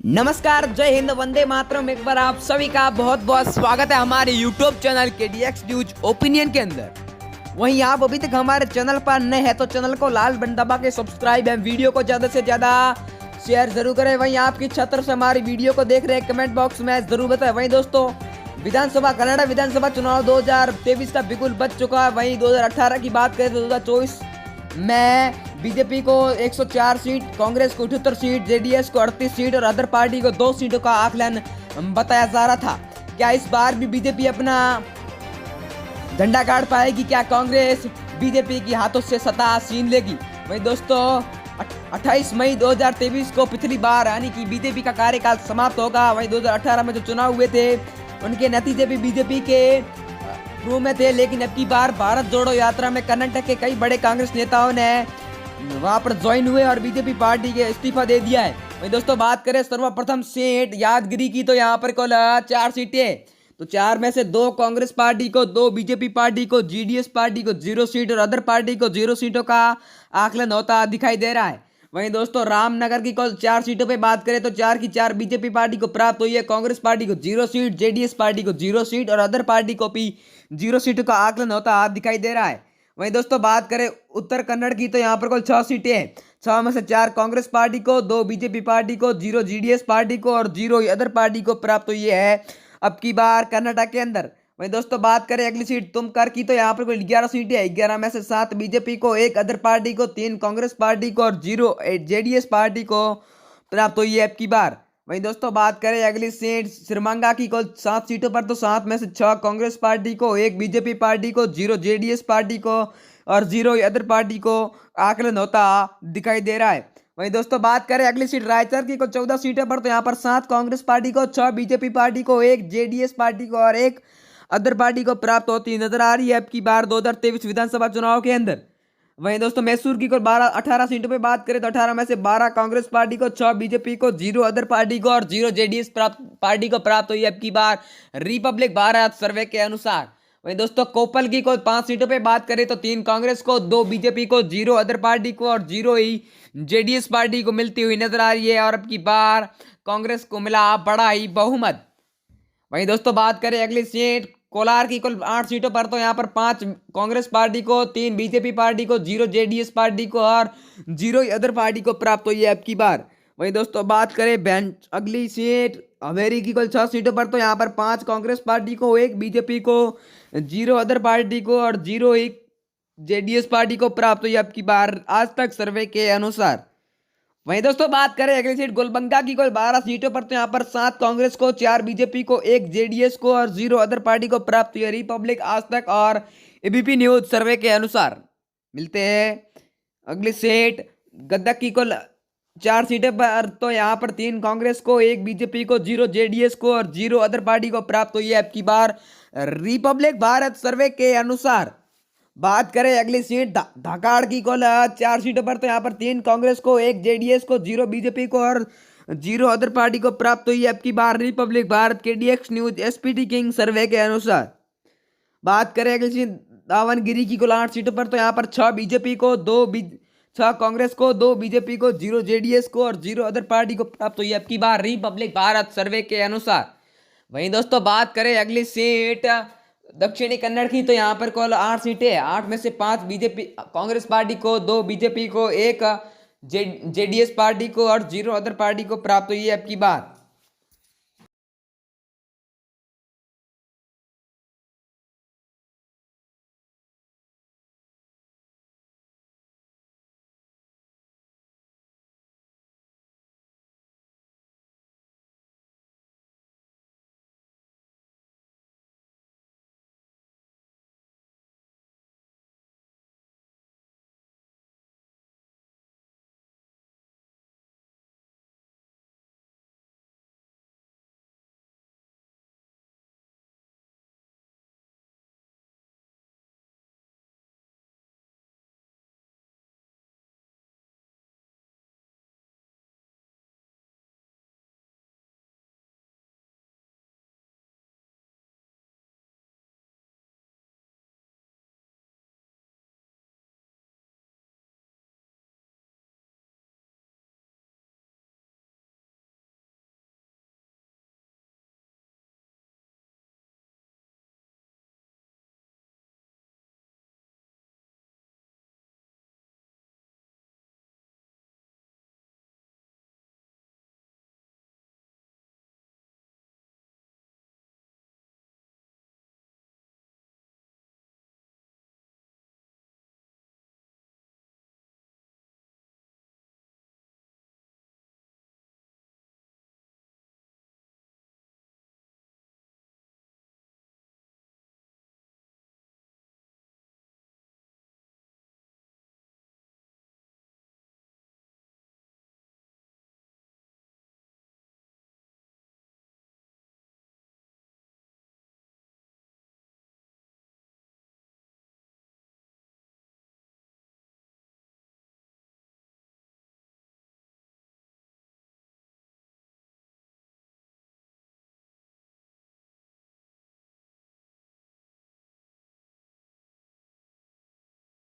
नमस्कार, जय हिंद, वंदे मातरम। एक बार आप सभी का बहुत बहुत स्वागत है हमारे YouTube channel KDX news opinion के अंदर। वहीं आप अभी तक हमारे चैनल पर नए हैं तो चैनल को लाल बटन दबा के सब्सक्राइब एवं वीडियो को ज्यादा से ज्यादा शेयर जरूर करें। वहीं आपकी छत्र से हमारी वीडियो को देख रहे हैं कमेंट बॉक्स में जरूर बताएं। वहीं दोस्तों, कनाडा विधानसभा चुनाव 2023 का बिल्कुल बच चुका है। वहीं 2018 की बात करें तो 2024 में बीजेपी को 104 सीट, कांग्रेस को 78 सीट, जेडीएस को 38 सीट और अदर पार्टी को 2 सीटों का आकलन बताया जा रहा था। क्या इस बार भी बीजेपी अपना झंडा गाड़ पाएगी? क्या कांग्रेस बीजेपी की हाथों से सत्ता छीन लेगी? वहीं दोस्तों, 28 मई 2023 को पिछली बार यानी कि बीजेपी का कार्यकाल समाप्त होगा। वहीं 2018 में जो चुनाव हुए थे उनके नतीजे भी बीजेपी के रूप में थे, लेकिन अब की बार भारत जोड़ो यात्रा में कर्नाटक के कई बड़े कांग्रेस नेताओं ने वहां पर ज्वाइन हुए और बीजेपी पार्टी के इस्तीफा दे दिया है। वहीं दोस्तों, बात करें सर्वप्रथम सीट यादगिरी की तो यहाँ पर कुल 4 सीटें, तो 4 में से 2 कांग्रेस पार्टी को, 2 बीजेपी पार्टी को, जीडीएस पार्टी को 0 सीट और अदर पार्टी को 0 सीटों का आकलन होता दिखाई दे रहा है। वहीं दोस्तों, रामनगर की कुल 4 सीटों पे बात करें तो 4 की 4 बीजेपी पार्टी को प्राप्त हुई है, कांग्रेस पार्टी को 0 सीट, जेडीएस पार्टी को 0 सीट और अदर पार्टी को भी 0 सीटों का आकलन होता दिखाई दे रहा है। वहीं दोस्तों, बात करें उत्तर कन्नड़ की तो यहाँ पर कुल 6 सीटें हैं। 6 में से 4 कांग्रेस पार्टी को, 2 बीजेपी पार्टी को, 0 जीडीएस पार्टी को और 0 अदर पार्टी को प्राप्त हुई है अब की बार कर्नाटक के अंदर। वहीं दोस्तों, बात करें अगली सीट तुमकर की तो यहाँ पर कुल 11 सीटें हैं। 11 में से 7 बीजेपी को, 1 अदर पार्टी को, 3 कांग्रेस पार्टी को और 0 जेडीएस पार्टी को प्राप्त हुई है अब की बार। वहीं दोस्तों, बात करें अगली सीट श्रीमंगा की कुल 7 सीटों पर तो 7 में से 6 कांग्रेस पार्टी को, 1 बीजेपी पार्टी को, 0 जेडीएस पार्टी को और 0 अदर पार्टी को आकलन होता दिखाई दे रहा है। वहीं दोस्तों, बात करें अगली सीट रायचूर की कुल 14 सीटों पर तो यहाँ पर 7 कांग्रेस पार्टी को, 6 बीजेपी पार्टी को, 1 जेडीएस पार्टी को और 1 अदर पार्टी को प्राप्त होती नजर आ रही है अब की बार 2023 विधानसभा चुनाव के अंदर। वहीं दोस्तों, मैसूर की कुल 18 सीटों पे बात करें तो 18 में से 12 कांग्रेस पार्टी को, 6 बीजेपी को, 0 अदर पार्टी को और 0 जेडीएस पार्टी को प्राप्त हुई अब की बार रिपब्लिक भारत सर्वे के अनुसार। वहीं दोस्तों, कोपल की कुल 5 सीटों पे बात करें तो 3 कांग्रेस को, 2 बीजेपी को, 0 अदर पार्टी को और 0 ही जेडीएस पार्टी को मिलती हुई नजर आ रही है और अब की बार कांग्रेस को मिला बड़ा ही बहुमत। वहीं दोस्तों, बात करें अगली सीट कोलार की कुल 8 सीटों पर तो यहाँ पर 5 कांग्रेस पार्टी को, 3 बीजेपी पार्टी को, 0 जेडीएस पार्टी को और 0 अदर पार्टी को प्राप्त हुई है अब की बार। वहीं दोस्तों, बात करें अगली सीट हवेरी की कुल 6 सीटों पर तो यहाँ पर 5 कांग्रेस पार्टी को, 1 बीजेपी को, 0 अदर पार्टी को और 0 एक जेडीएस पार्टी को प्राप्त हुई अब की बार आज तक सर्वे के अनुसार। वहीं दोस्तों, बात करें अगली सीट गुलबंगा की कुल 12 सीटों पर तो यहाँ पर 7 कांग्रेस को, 4 बीजेपी को, 1 जेडीएस को और 0 अदर पार्टी को प्राप्त हुई है रिपब्लिक आज तक और एबीपी न्यूज सर्वे के अनुसार। मिलते हैं अगली सीट गदक की कुल 4 सीटें पर तो यहाँ पर 3 कांग्रेस को, 1 बीजेपी को, 0 जेडीएस को और 0 अदर पार्टी को प्राप्त हुई है अब की बार रिपब्लिक भारत सर्वे के अनुसार। बात करें अगली सीट धाकाड़ की कुल 4 सीटों पर तो यहाँ पर 3 कांग्रेस को, 1 जेडीएस को, 0 बीजेपी को और 0 अदर पार्टी को प्राप्त हुई है अब की बार Republic Bharat KDX news SPT king survey के अनुसार। बात करें अगली सीट दावनगिरी की कुल 8 सीटों पर तो यहाँ पर 6 बीजेपी को, 6 कांग्रेस को, 2 बीजेपी को, 0 जेडीएस को और 0 अदर पार्टी को प्राप्त हुई है अब की बार रिपब्लिक भारत सर्वे के अनुसार। वहीं दोस्तों, बात करें अगली सीट दक्षिणी कन्नड़ की तो यहाँ पर कुल 8 सीटें हैं। 8 में से 5 बीजेपी कांग्रेस पार्टी को, 2 बीजेपी को, 1 जेडीएस पार्टी को और 0 अदर पार्टी को प्राप्त हुई है अब की बार।